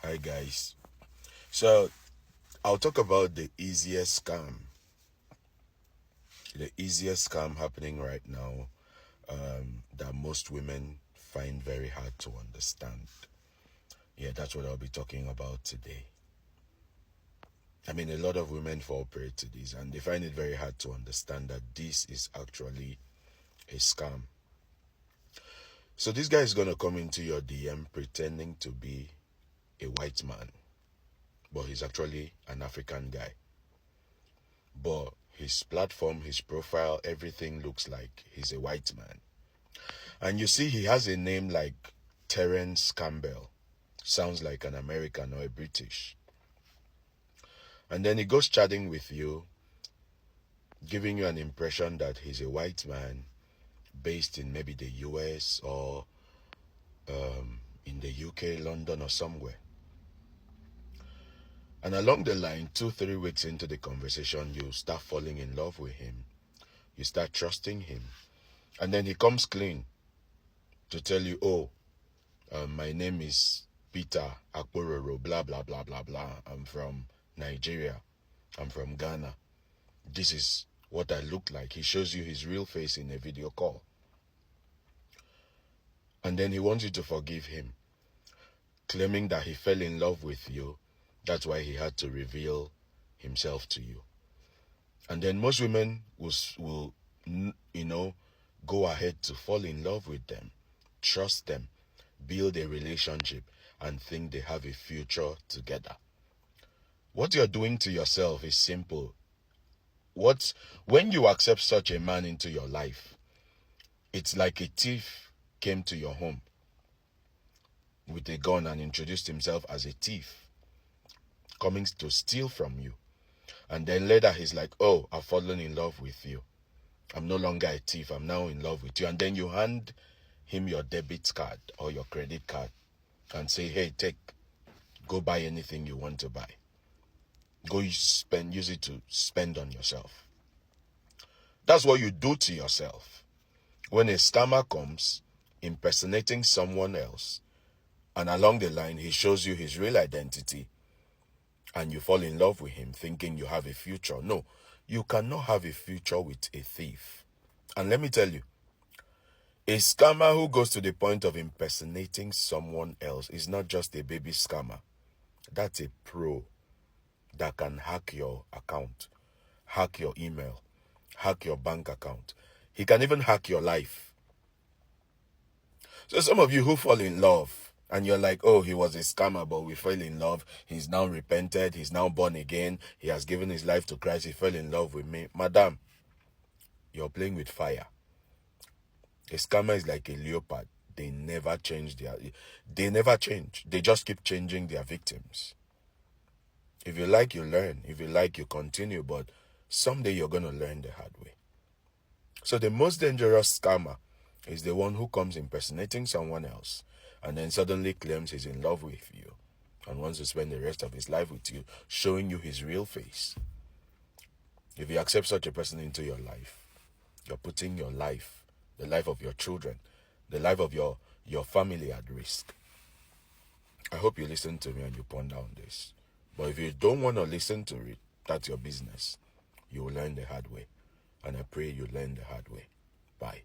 Hi guys. So I'll talk about the easiest scam. The easiest scam happening right now that most women find very hard to understand. Yeah, that's what I'll be talking about today. I mean, a lot of women fall prey to this and they find it very hard to understand that this is actually a scam. So this guy is going to come into your DM pretending to be a white man, but he's actually an African guy. But his platform, his profile, everything looks like he's a white man. And you see, he has a name like Terence Campbell. Sounds like an American or a British. And then he goes chatting with you, giving you an impression that he's a white man based in maybe the US or in the UK, London or somewhere. And along the line, 2-3 weeks into the conversation, you start falling in love with him. You start trusting him. And then he comes clean to tell you, oh, my name is Peter Akpororo, blah, blah, blah, blah, blah. I'm from Nigeria. I'm from Ghana. This is what I look like. He shows you his real face in a video call. And then he wants you to forgive him, claiming that he fell in love with you. That's why he had to reveal himself to you. And then most women will go ahead to fall in love with them, trust them, build a relationship, and think they have a future together. What you're doing to yourself is simple. When you accept such a man into your life, it's like a thief came to your home with a gun and introduced himself as a thief, coming to steal from you. And then later he's like, oh, I've fallen in love with you. I'm no longer a thief. I'm now in love with you. And then you hand him your debit card or your credit card and say, hey, go buy anything you want to buy. Go use it to spend on yourself. That's what you do to yourself. When a scammer comes impersonating someone else, and along the line he shows you his real identity, and you fall in love with him thinking you have a future. No, you cannot have a future with a thief. And let me tell you, a scammer who goes to the point of impersonating someone else is not just a baby scammer. That's a pro that can hack your account, hack your email, hack your bank account. He can even hack your life. So some of you who fall in love and you're like, oh, he was a scammer, but we fell in love. He's now repented. He's now born again. He has given his life to Christ. He fell in love with me. Madam, you're playing with fire. A scammer is like a leopard. They never change. They just keep changing their victims. If you like, you learn. If you like, you continue. But someday you're going to learn the hard way. So the most dangerous scammer is the one who comes impersonating someone else and then suddenly claims he's in love with you and wants to spend the rest of his life with you, showing you his real face. If you accept such a person into your life, you're putting your life, the life of your children, the life of your family at risk. I hope you listen to me and you ponder on this. But if you don't want to listen to it, that's your business. You will learn the hard way. And I pray you learn the hard way. Bye.